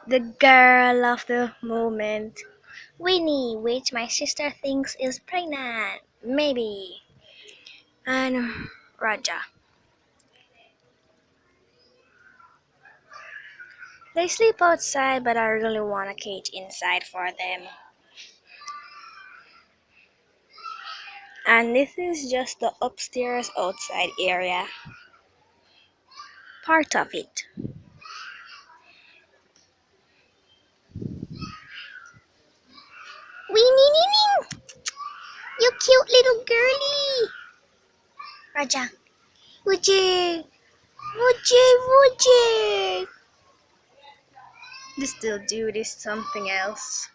The girl of the moment. Winnie, which my sister thinks is pregnant. Maybe. And Raja. They sleep outside, but I really want a cage inside for them. And this is just the upstairs outside area. Part of it. Winnie, Winnie, you cute little girlie. Raja. Wujie. Wujie, Wujie. This still dude is something else.